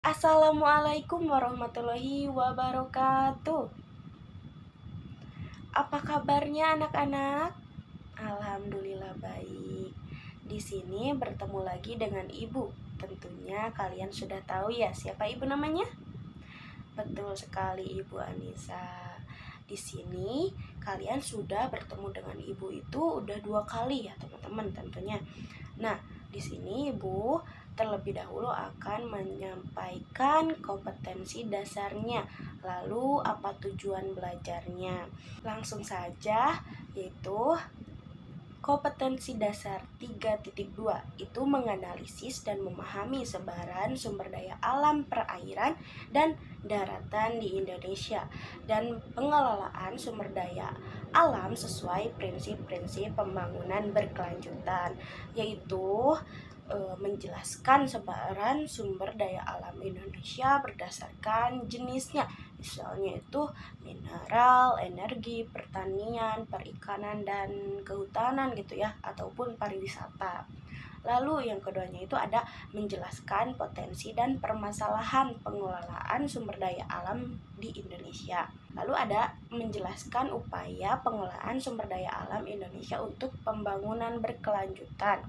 Assalamualaikum warahmatullahi wabarakatuh. Apa kabarnya anak-anak? Alhamdulillah baik. Di sini bertemu lagi dengan Ibu. Tentunya kalian sudah tahu ya siapa Ibu namanya? Betul sekali, Ibu Anissa. Di sini kalian sudah bertemu dengan Ibu itu udah 2 kali ya, teman-teman tentunya. Nah, di sini Ibu terlebih dahulu akan menyampaikan kompetensi dasarnya, lalu apa tujuan belajarnya. Langsung saja, yaitu kompetensi dasar 3.2 itu menganalisis dan memahami sebaran sumber daya alam perairan dan daratan di Indonesia dan pengelolaan sumber daya alam sesuai prinsip-prinsip pembangunan berkelanjutan, yaitu menjelaskan sebaran sumber daya alam Indonesia berdasarkan jenisnya, misalnya itu mineral, energi, pertanian, perikanan, dan kehutanan gitu ya, ataupun pariwisata. Lalu yang keduanya itu ada menjelaskan potensi dan permasalahan pengelolaan sumber daya alam di Indonesia. Lalu ada menjelaskan upaya pengelolaan sumber daya alam Indonesia untuk pembangunan berkelanjutan.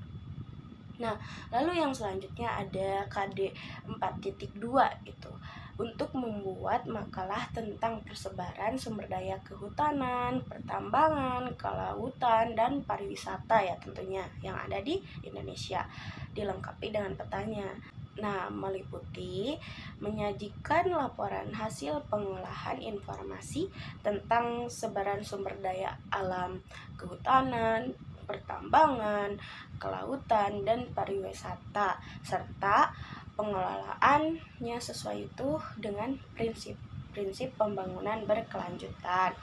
Nah, lalu yang selanjutnya ada KD 4.2 gitu, untuk membuat makalah tentang persebaran sumber daya kehutanan, pertambangan, kelautan, dan pariwisata ya tentunya yang ada di Indonesia, dilengkapi dengan petanya. Nah, meliputi menyajikan laporan hasil pengolahan informasi tentang sebaran sumber daya alam kehutanan, pertambangan, kelautan, dan pariwisata, serta pengelolaannya sesuai itu dengan prinsip-prinsip pembangunan berkelanjutan,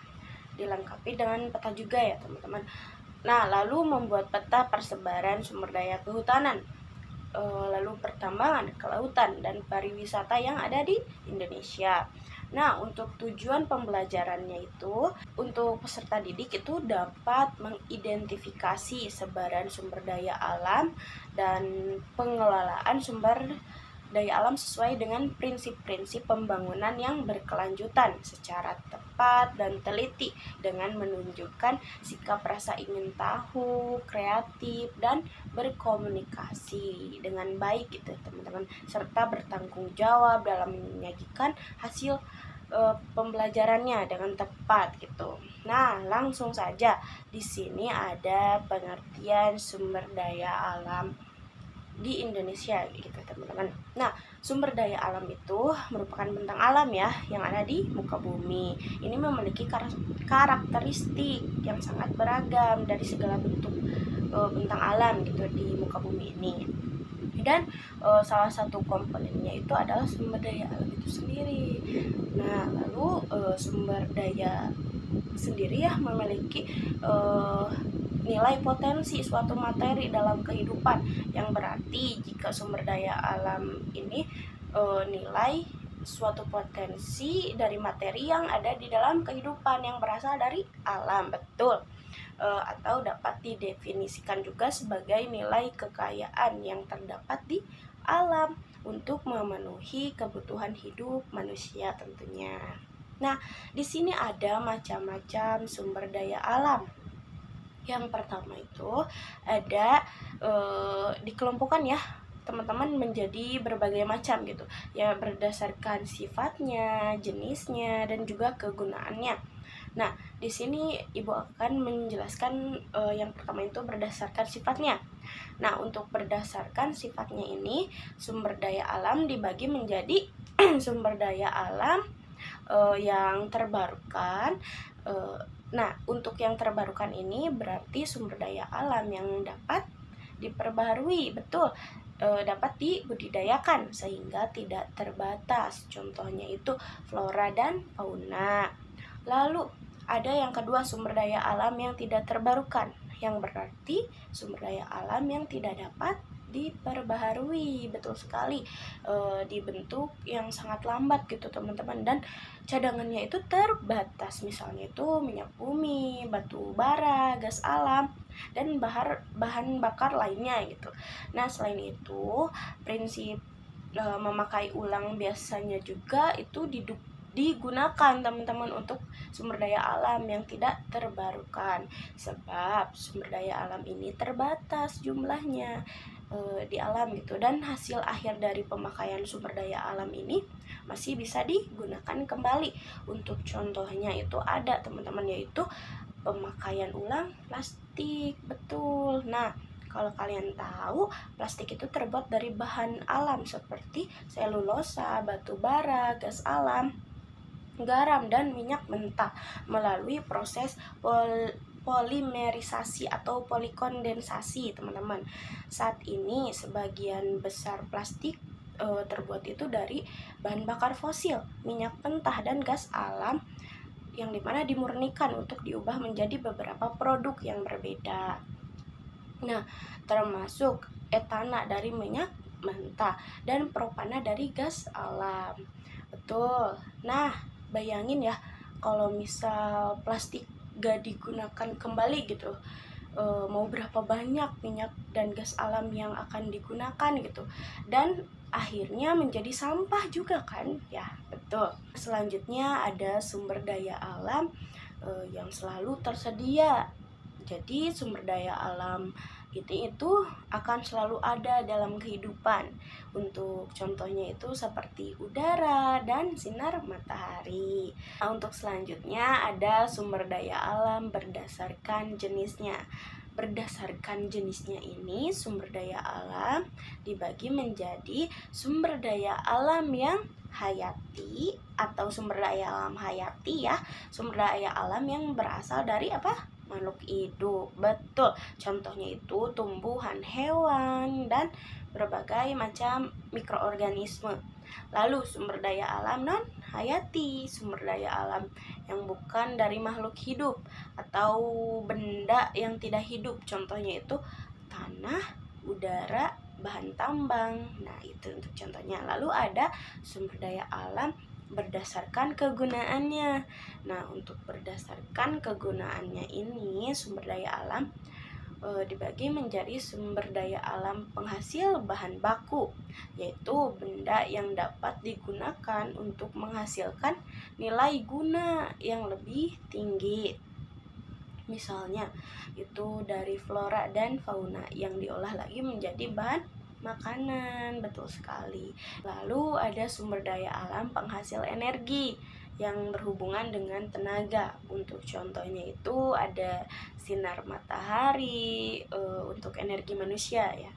dilengkapi dengan peta juga ya teman-teman. Nah, lalu membuat peta persebaran sumber daya kehutanan, lalu pertambangan, kelautan, dan pariwisata yang ada di Indonesia. Nah, untuk tujuan pembelajarannya itu, untuk peserta didik itu dapat mengidentifikasi sebaran sumber daya alam dan pengelolaan sumber daya alam sesuai dengan prinsip-prinsip pembangunan yang berkelanjutan secara tepat dan teliti, dengan menunjukkan sikap rasa ingin tahu, kreatif, dan berkomunikasi dengan baik gitu teman-teman, serta bertanggung jawab dalam menyajikan hasil pembelajarannya dengan tepat gitu. Nah, langsung saja di sini ada pengertian sumber daya alam di Indonesia gitu teman-teman. Nah, sumber daya alam itu merupakan bentang alam ya yang ada di muka bumi. Ini memiliki karakteristik yang sangat beragam dari segala bentuk bentang alam gitu di muka bumi ini. Dan salah satu komponennya itu adalah sumber daya alam itu sendiri. Nah, lalu sumber daya sendiri ya memiliki nilai potensi suatu materi dalam kehidupan, yang berarti jika sumber daya alam ini nilai suatu potensi dari materi yang ada di dalam kehidupan yang berasal dari alam, betul. Atau dapat didefinisikan juga sebagai nilai kekayaan yang terdapat di alam untuk memenuhi kebutuhan hidup manusia tentunya. Nah, di sini ada macam-macam sumber daya alam. Yang pertama itu ada dikelompokkan ya teman-teman menjadi berbagai macam gitu ya, berdasarkan sifatnya, jenisnya, dan juga kegunaannya. Nah, di sini Ibu akan menjelaskan yang pertama itu berdasarkan sifatnya. Nah, untuk berdasarkan sifatnya ini, sumber daya alam dibagi menjadi sumber daya alam yang terbarukan. Nah, untuk yang terbarukan ini berarti sumber daya alam yang dapat diperbaharui, betul, dapat dibudidayakan sehingga tidak terbatas. Contohnya itu flora dan fauna. Lalu ada yang kedua, sumber daya alam yang tidak terbarukan, yang berarti sumber daya alam yang tidak dapat diperbaharui, betul sekali, dibentuk yang sangat lambat gitu teman-teman, dan cadangannya itu terbatas, misalnya itu minyak bumi, batu bara, gas alam, dan bahan bakar lainnya gitu. Nah, selain itu prinsip memakai ulang biasanya juga itu digunakan teman-teman untuk sumber daya alam yang tidak terbarukan, sebab sumber daya alam ini terbatas jumlahnya di alam gitu, dan hasil akhir dari pemakaian sumber daya alam ini masih bisa digunakan kembali. Untuk contohnya itu ada teman-teman, yaitu pemakaian ulang plastik. Betul. Nah, kalau kalian tahu, plastik itu terbuat dari bahan alam seperti selulosa, batu bara, gas alam, garam, dan minyak mentah melalui proses polimerisasi atau polikondensasi, teman-teman. Saat ini sebagian besar plastik terbuat itu dari bahan bakar fosil, minyak mentah, dan gas alam, yang dimana dimurnikan untuk diubah menjadi beberapa produk yang berbeda. Nah, termasuk etana dari minyak mentah dan propana dari gas alam. Betul. Nah, bayangin ya, kalau misal plastik gak digunakan kembali gitu, mau berapa banyak minyak dan gas alam yang akan digunakan gitu, dan akhirnya menjadi sampah juga kan ya. Betul. Selanjutnya ada sumber daya alam yang selalu tersedia. Jadi sumber daya alam itu akan selalu ada dalam kehidupan. Untuk contohnya itu seperti udara dan sinar matahari. Nah, untuk selanjutnya ada sumber daya alam berdasarkan jenisnya. Berdasarkan jenisnya ini, sumber daya alam dibagi menjadi sumber daya alam yang hayati atau sumber daya alam hayati ya. Sumber daya alam yang berasal dari apa? Makhluk hidup. Betul. Contohnya itu tumbuhan, hewan, dan berbagai macam mikroorganisme. Lalu sumber daya alam non hayati, sumber daya alam yang bukan dari makhluk hidup atau benda yang tidak hidup. Contohnya itu tanah, udara, bahan tambang. Nah, itu untuk contohnya. Lalu ada sumber daya alam berdasarkan kegunaannya. Nah, untuk berdasarkan kegunaannya ini, sumber daya alam dibagi menjadi sumber daya alam penghasil bahan baku, yaitu benda yang dapat digunakan untuk menghasilkan nilai guna yang lebih tinggi. Misalnya, itu dari flora dan fauna yang diolah lagi menjadi bahan makanan. Betul sekali. Lalu ada sumber daya alam penghasil energi yang berhubungan dengan tenaga. Untuk contohnya itu ada sinar matahari untuk energi manusia ya.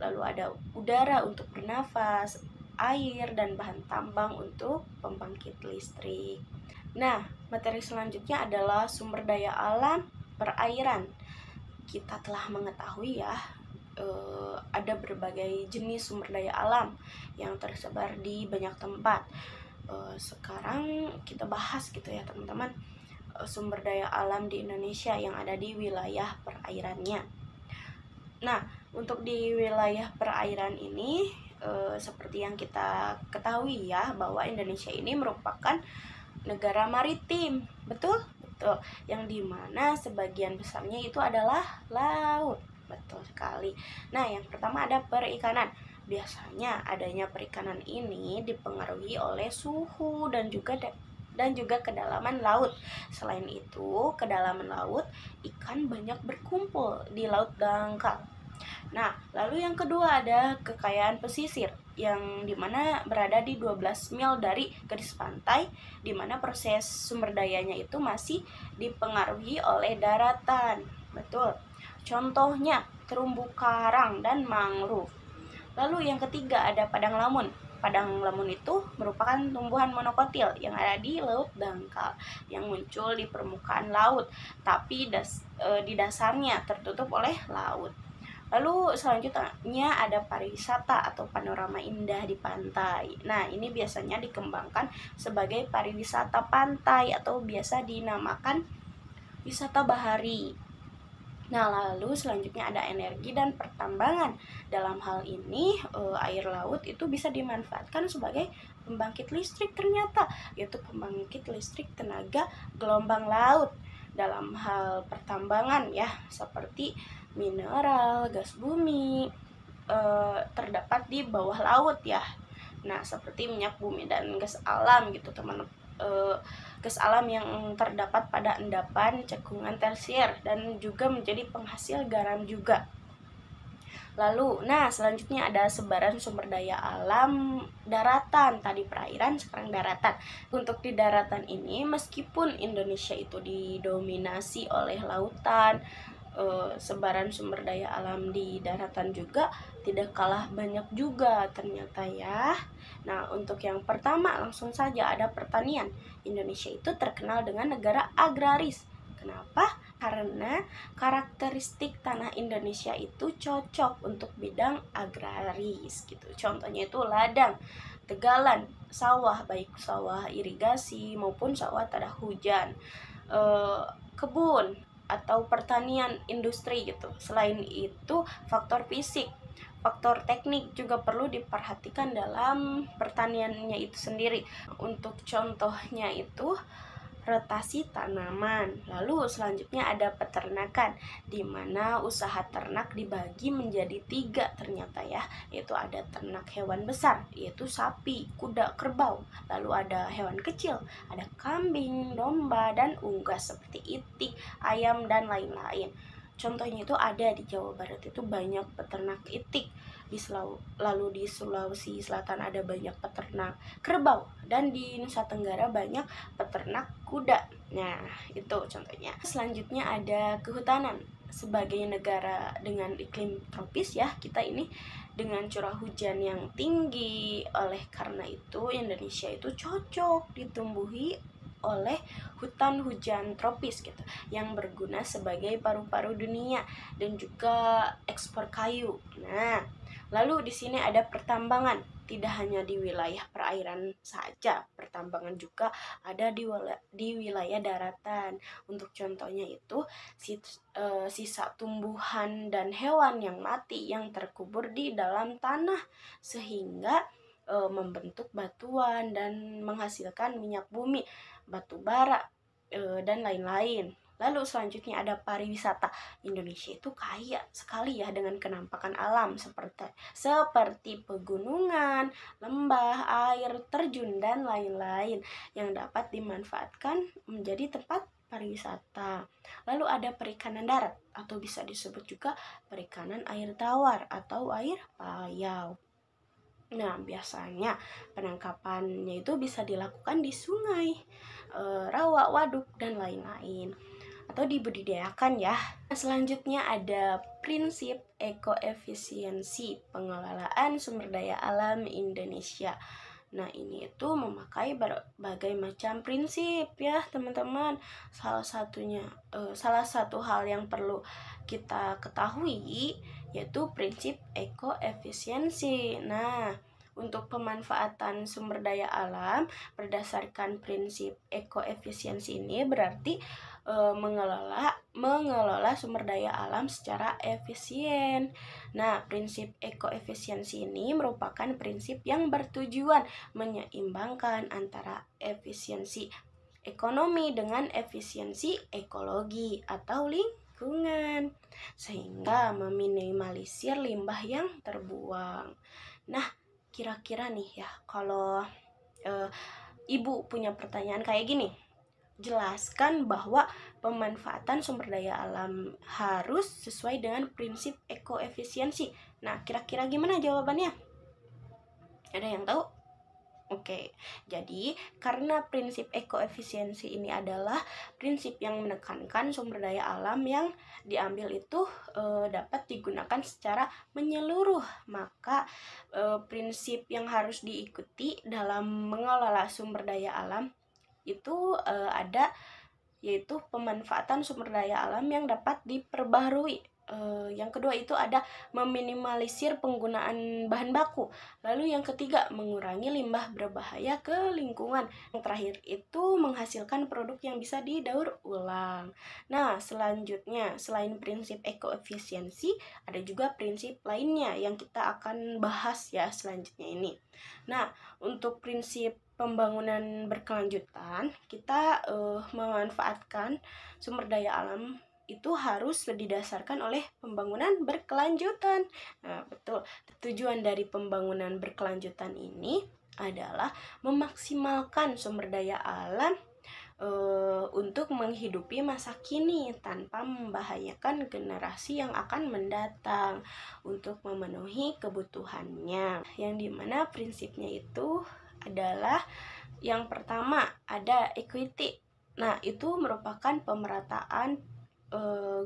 Lalu ada udara untuk bernafas, air dan bahan tambang untuk pembangkit listrik. Nah, materi selanjutnya adalah sumber daya alam perairan. Kita telah mengetahui ya, ada berbagai jenis sumber daya alam yang tersebar di banyak tempat. Sekarang kita bahas gitu ya teman-teman, sumber daya alam di Indonesia yang ada di wilayah perairannya. Nah, untuk di wilayah perairan ini seperti yang kita ketahui ya, bahwa Indonesia ini merupakan negara maritim. Betul? Betul. Yang dimana sebagian besarnya itu adalah laut. Betul sekali. Nah, yang pertama ada perikanan. Biasanya adanya perikanan ini dipengaruhi oleh suhu dan juga kedalaman laut. Selain itu, kedalaman laut, ikan banyak berkumpul di laut dangkal. Nah, lalu yang kedua ada kekayaan pesisir, yang dimana berada di 12 mil dari garis pantai, dimana proses sumber dayanya itu masih dipengaruhi oleh daratan. Betul. Contohnya terumbu karang dan mangrove. Lalu yang ketiga ada padang lamun. Padang lamun itu merupakan tumbuhan monokotil yang ada di laut dangkal, yang muncul di permukaan laut, tapi di dasarnya tertutup oleh laut. Lalu selanjutnya ada pariwisata atau panorama indah di pantai. Nah, ini biasanya dikembangkan sebagai pariwisata pantai atau biasa dinamakan wisata bahari. Nah, lalu selanjutnya ada energi dan pertambangan. Dalam hal ini, air laut itu bisa dimanfaatkan sebagai pembangkit listrik ternyata, yaitu pembangkit listrik tenaga gelombang laut. Dalam hal pertambangan ya, seperti mineral, gas bumi, terdapat di bawah laut ya. Nah, seperti minyak bumi dan gas alam gitu, teman. Gas alam yang terdapat pada endapan cekungan tersier dan juga menjadi penghasil garam juga. Lalu, nah selanjutnya ada sebaran sumber daya alam daratan. Tadi perairan, sekarang daratan. Untuk di daratan ini, meskipun Indonesia itu didominasi oleh lautan, sebaran sumber daya alam di daratan juga tidak kalah banyak juga ternyata ya. Nah, untuk yang pertama langsung saja ada pertanian. Indonesia itu terkenal dengan negara agraris. Kenapa? Karena karakteristik tanah Indonesia itu cocok untuk bidang agraris gitu. Contohnya itu ladang, tegalan, sawah, baik sawah irigasi maupun sawah tanah hujan, kebun atau pertanian industri gitu. Selain itu, faktor fisik, faktor teknik juga perlu diperhatikan dalam pertaniannya itu sendiri. Untuk contohnya itu rotasi tanaman. Lalu selanjutnya ada peternakan, di mana usaha ternak dibagi menjadi 3 ternyata ya, yaitu ada ternak hewan besar, yaitu sapi, kuda, kerbau. Lalu ada hewan kecil, ada kambing, domba, dan unggas seperti itik, ayam, dan lain-lain. Contohnya itu ada di Jawa Barat itu banyak peternak itik, lalu di Sulawesi Selatan ada banyak peternak kerbau, dan di Nusa Tenggara banyak peternak kuda. Nah, itu contohnya. Selanjutnya ada kehutanan. Sebagai negara dengan iklim tropis ya, kita ini dengan curah hujan yang tinggi. Oleh karena itu, Indonesia itu cocok ditumbuhi oleh hutan hujan tropis gitu, yang berguna sebagai paru-paru dunia dan juga ekspor kayu. Nah, lalu di sini ada pertambangan, tidak hanya di wilayah perairan saja, pertambangan juga ada di wilayah daratan. Untuk contohnya itu sisa tumbuhan dan hewan yang mati yang terkubur di dalam tanah sehingga membentuk batuan dan menghasilkan minyak bumi, batu bara, dan lain-lain. Lalu selanjutnya ada pariwisata. Indonesia itu kaya sekali ya dengan kenampakan alam seperti pegunungan, lembah, air terjun, dan lain-lain yang dapat dimanfaatkan menjadi tempat pariwisata. Lalu ada perikanan darat atau bisa disebut juga perikanan air tawar atau air payau. Nah, biasanya penangkapannya itu bisa dilakukan di sungai, rawa, waduk, dan lain-lain, atau dibudidayakan ya. Selanjutnya ada prinsip ekoefisiensi pengelolaan sumber daya alam Indonesia. Nah, ini itu memakai berbagai macam prinsip ya, teman-teman. Salah satu hal yang perlu kita ketahui yaitu prinsip ekoefisiensi. Nah, untuk pemanfaatan sumber daya alam berdasarkan prinsip ekoefisiensi ini berarti mengelola sumber daya alam secara efisien. Nah, prinsip ekoefisiensi ini merupakan prinsip yang bertujuan menyeimbangkan antara efisiensi ekonomi dengan efisiensi ekologi atau lingkungan, sehingga meminimalisir limbah yang terbuang. Nah, kira-kira nih ya, kalau ibu punya pertanyaan kayak gini, jelaskan bahwa pemanfaatan sumber daya alam harus sesuai dengan prinsip ekoefisiensi. Nah, kira-kira gimana jawabannya? Ada yang tahu? Oke, jadi karena prinsip ekoefisiensi ini adalah prinsip yang menekankan sumber daya alam yang diambil itu dapat digunakan secara menyeluruh, maka prinsip yang harus diikuti dalam mengelola sumber daya alam itu ada, yaitu pemanfaatan sumber daya alam yang dapat diperbaharui. Yang kedua itu ada meminimalisir penggunaan bahan baku. Lalu yang ketiga, mengurangi limbah berbahaya ke lingkungan. Yang terakhir itu menghasilkan produk yang bisa didaur ulang. Nah, selanjutnya selain prinsip ekoefisiensi, ada juga prinsip lainnya yang kita akan bahas ya selanjutnya ini. Nah, untuk prinsip pembangunan berkelanjutan, kita memanfaatkan sumber daya alam itu harus didasarkan oleh pembangunan berkelanjutan. Nah, betul. Tujuan dari pembangunan berkelanjutan ini adalah memaksimalkan sumber daya alam untuk menghidupi masa kini tanpa membahayakan generasi yang akan mendatang untuk memenuhi kebutuhannya. Yang dimana prinsipnya itu adalah yang pertama ada equity. Nah, itu merupakan pemerataan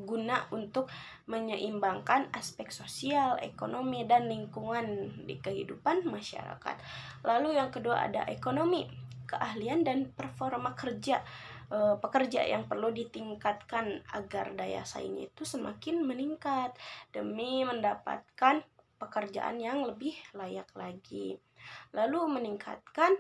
guna untuk menyeimbangkan aspek sosial, ekonomi, dan lingkungan di kehidupan masyarakat. Lalu yang kedua ada ekonomi, keahlian dan performa kerja pekerja yang perlu ditingkatkan agar daya saingnya itu semakin meningkat demi mendapatkan pekerjaan yang lebih layak lagi. Lalu meningkatkan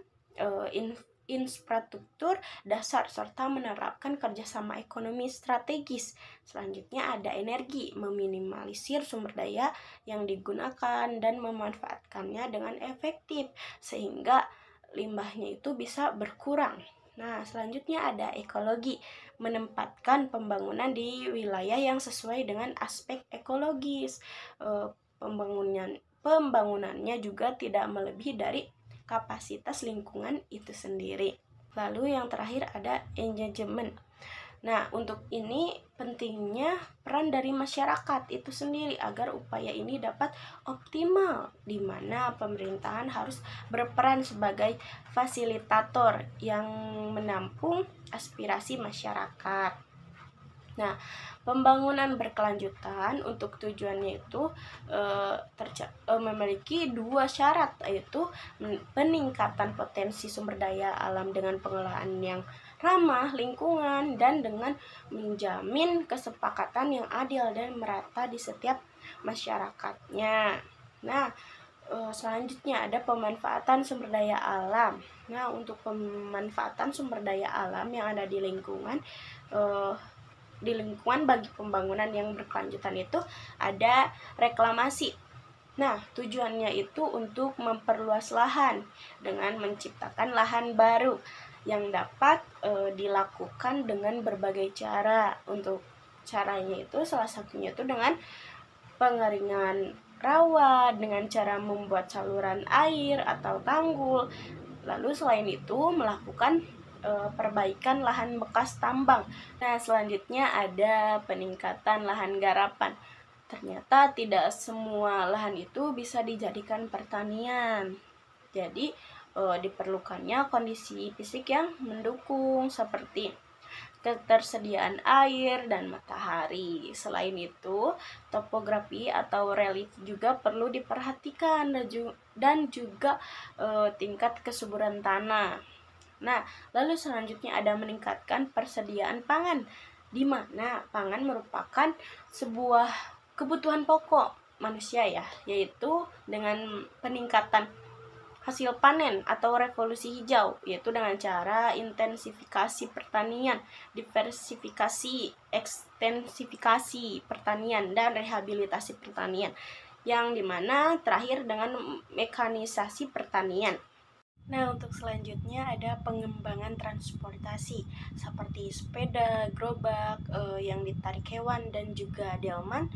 infrastruktur dasar serta menerapkan kerjasama ekonomi strategis. Selanjutnya ada energi, meminimalisir sumber daya yang digunakan dan memanfaatkannya dengan efektif sehingga limbahnya itu bisa berkurang. Nah, selanjutnya ada ekologi, menempatkan pembangunan di wilayah yang sesuai dengan aspek ekologis. Pembangunannya juga tidak melebihi dari kapasitas lingkungan itu sendiri. Lalu yang terakhir ada engagement. Nah, untuk ini pentingnya peran dari masyarakat itu sendiri agar upaya ini dapat optimal, di mana pemerintahan harus berperan sebagai fasilitator yang menampung aspirasi masyarakat. Nah, pembangunan berkelanjutan untuk tujuannya itu memiliki dua syarat, yaitu peningkatan potensi sumber daya alam dengan pengelolaan yang ramah lingkungan dan dengan menjamin kesepakatan yang adil dan merata di setiap masyarakatnya. Nah, selanjutnya ada pemanfaatan sumber daya alam. Nah, untuk pemanfaatan sumber daya alam yang ada di lingkungan bagi pembangunan yang berkelanjutan itu ada reklamasi. Nah, tujuannya itu untuk memperluas lahan dengan menciptakan lahan baru yang dapat dilakukan dengan berbagai cara. Untuk caranya itu salah satunya itu dengan pengeringan rawa, dengan cara membuat saluran air atau tanggul. Lalu selain itu melakukan perbaikan lahan bekas tambang. Nah, selanjutnya ada peningkatan lahan garapan. Ternyata tidak semua lahan itu bisa dijadikan pertanian. Jadi, diperlukannya kondisi fisik yang mendukung seperti ketersediaan air dan matahari. Selain itu, topografi atau relief juga perlu diperhatikan dan juga tingkat kesuburan tanah. Nah, lalu selanjutnya ada meningkatkan persediaan pangan, di mana pangan merupakan sebuah kebutuhan pokok manusia ya, yaitu dengan peningkatan hasil panen atau revolusi hijau, yaitu dengan cara intensifikasi pertanian, diversifikasi, ekstensifikasi pertanian, dan rehabilitasi pertanian, yang dimana terakhir dengan mekanisasi pertanian. Nah, untuk selanjutnya ada pengembangan transportasi seperti sepeda, gerobak yang ditarik hewan dan juga delman.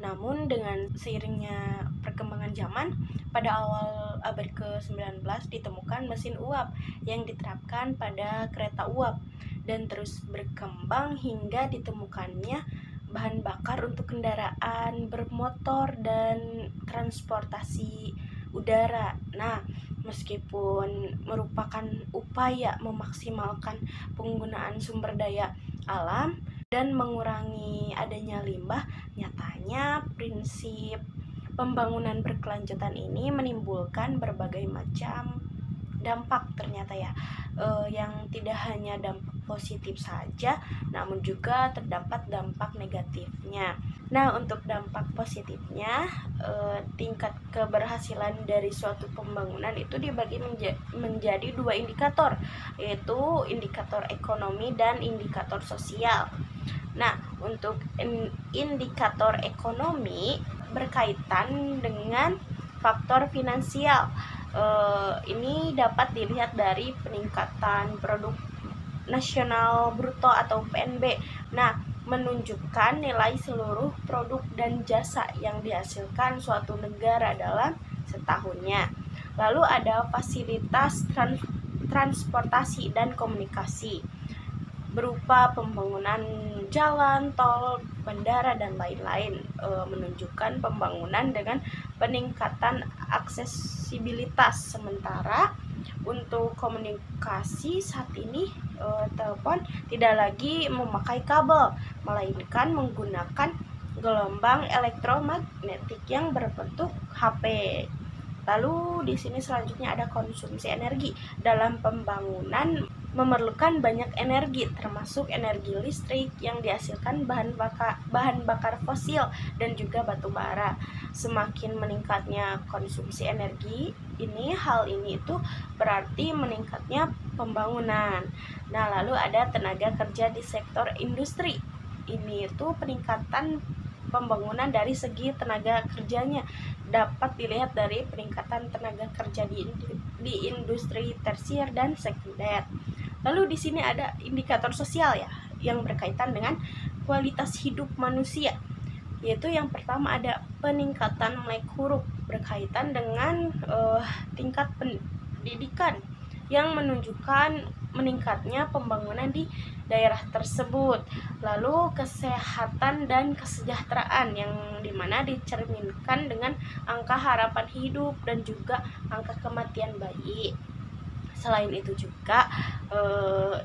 Namun dengan seiringnya perkembangan zaman, pada awal abad ke-19 ditemukan mesin uap yang diterapkan pada kereta uap dan terus berkembang hingga ditemukannya bahan bakar untuk kendaraan bermotor dan transportasi udara. Nah, meskipun merupakan upaya memaksimalkan penggunaan sumber daya alam dan mengurangi adanya limbah, nyatanya prinsip pembangunan berkelanjutan ini menimbulkan berbagai macam dampak ternyata ya, yang tidak hanya dampak positif saja, namun juga terdapat dampak negatifnya. Nah, untuk dampak positifnya, tingkat keberhasilan dari suatu pembangunan itu dibagi menjadi dua indikator, yaitu indikator ekonomi dan indikator sosial. Nah, untuk indikator ekonomi berkaitan dengan faktor finansial. Ini dapat dilihat dari peningkatan produk nasional bruto atau PNB. Nah, menunjukkan nilai seluruh produk dan jasa yang dihasilkan suatu negara dalam setahunnya. Lalu ada fasilitas transportasi dan komunikasi berupa pembangunan jalan, tol, bandara, dan lain-lain, menunjukkan pembangunan dengan peningkatan aksesibilitas. Sementara untuk komunikasi saat ini, telepon tidak lagi memakai kabel, melainkan menggunakan gelombang elektromagnetik yang berbentuk HP. Lalu di sini selanjutnya ada konsumsi energi. Dalam pembangunan memerlukan banyak energi, termasuk energi listrik yang dihasilkan bahan bakar fosil dan juga batu bara. Semakin meningkatnya konsumsi energi hal ini itu berarti meningkatnya pembangunan. Nah, lalu ada tenaga kerja di sektor industri. Ini itu peningkatan pembangunan dari segi tenaga kerjanya dapat dilihat dari peningkatan tenaga kerja di industri tersier dan sekunder. Lalu di sini ada indikator sosial ya yang berkaitan dengan kualitas hidup manusia. Yaitu yang pertama ada peningkatan melek huruf berkaitan dengan tingkat pendidikan yang menunjukkan meningkatnya pembangunan di daerah tersebut. Lalu kesehatan dan kesejahteraan yang dimana dicerminkan dengan angka harapan hidup dan juga angka kematian bayi. Selain itu juga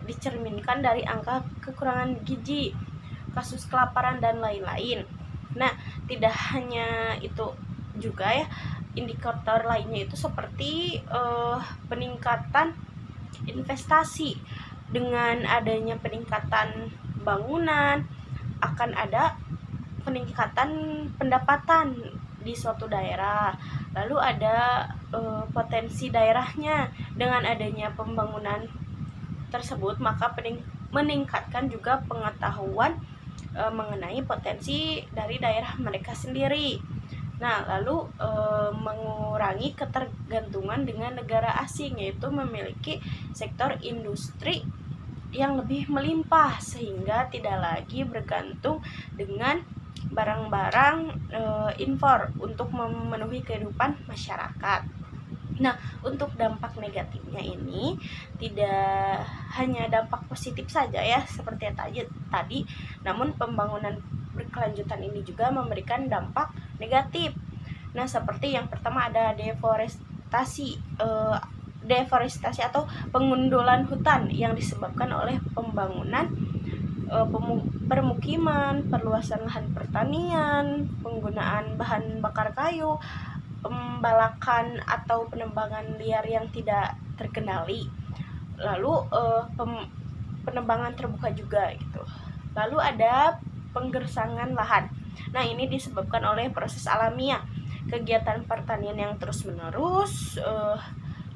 dicerminkan dari angka kekurangan gizi, kasus kelaparan, dan lain-lain. Nah, tidak hanya itu juga ya, indikator lainnya itu seperti peningkatan investasi. Dengan adanya peningkatan bangunan akan ada peningkatan pendapatan di suatu daerah. Lalu ada potensi daerahnya. Dengan adanya pembangunan tersebut maka meningkatkan juga pengetahuan mengenai potensi dari daerah mereka sendiri. Nah, lalu mengurangi ketergantungan dengan negara asing, yaitu memiliki sektor industri yang lebih melimpah sehingga tidak lagi bergantung dengan barang-barang impor untuk memenuhi kehidupan masyarakat. Nah, untuk dampak negatifnya ini tidak hanya dampak positif saja ya seperti tadi, namun pembangunan berkelanjutan ini juga memberikan dampak negatif. Nah, seperti yang pertama ada deforestasi atau pengundulan hutan yang disebabkan oleh pembangunan permukiman, perluasan lahan pertanian, penggunaan bahan bakar kayu, pembalakan atau penebangan liar yang tidak terkendali. Lalu penebangan terbuka juga gitu. Lalu ada penggersangan lahan. Nah, ini disebabkan oleh proses alamiah, kegiatan pertanian yang terus-menerus,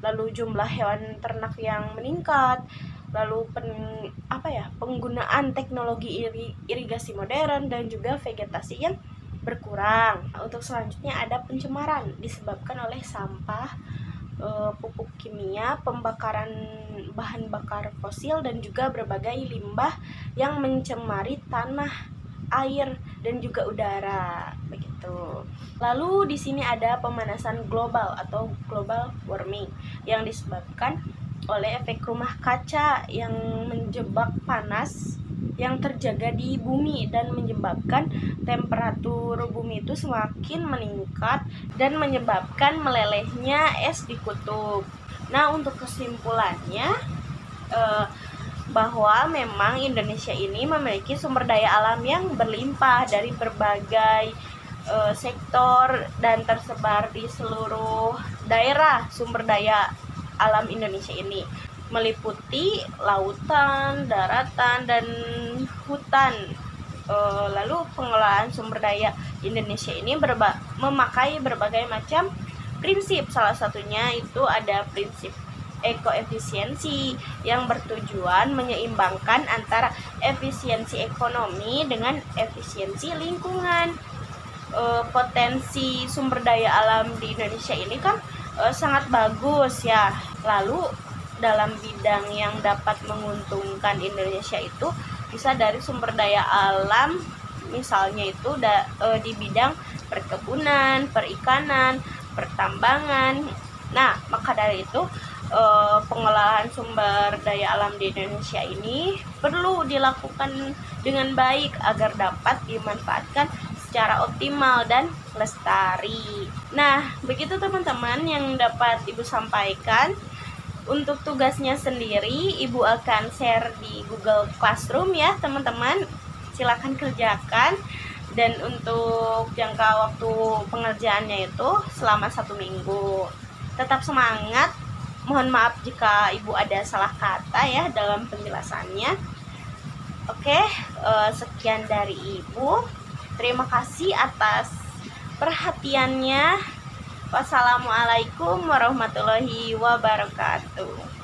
lalu jumlah hewan ternak yang meningkat, lalu penggunaan teknologi irigasi modern dan juga vegetasi yang berkurang. Untuk selanjutnya ada pencemaran disebabkan oleh sampah, pupuk kimia, pembakaran bahan bakar fosil dan juga berbagai limbah yang mencemari tanah, air dan juga udara begitu. Lalu di sini ada pemanasan global atau global warming yang disebabkan oleh efek rumah kaca yang menjebak panas yang terjaga di bumi dan menyebabkan temperatur bumi itu semakin meningkat dan menyebabkan melelehnya es di kutub. Nah, untuk kesimpulannya bahwa memang Indonesia ini memiliki sumber daya alam yang berlimpah dari berbagai sektor dan tersebar di seluruh daerah sumber daya alam Indonesia ini, meliputi lautan, daratan, dan hutan. Lalu pengelolaan sumber daya Indonesia ini memakai berbagai macam prinsip. Salah satunya itu ada prinsip ekoefisiensi yang bertujuan menyeimbangkan antara efisiensi ekonomi dengan efisiensi lingkungan. Potensi sumber daya alam di Indonesia ini kan sangat bagus ya. Lalu dalam bidang yang dapat menguntungkan Indonesia itu bisa dari sumber daya alam, misalnya itu di bidang perkebunan, perikanan, pertambangan, Nah, maka dari itu pengelolaan sumber daya alam di Indonesia ini perlu dilakukan dengan baik agar dapat dimanfaatkan secara optimal dan lestari. Nah, begitu teman-teman yang dapat Ibu sampaikan. Untuk tugasnya sendiri, Ibu akan share di Google Classroom ya teman-teman. Silakan kerjakan. Dan untuk jangka waktu pengerjaannya itu selama 1 minggu. Tetap semangat. Mohon maaf jika Ibu ada salah kata ya dalam penjelasannya. Oke, sekian dari Ibu. Terima kasih atas perhatiannya. Wassalamualaikum warahmatullahi wabarakatuh.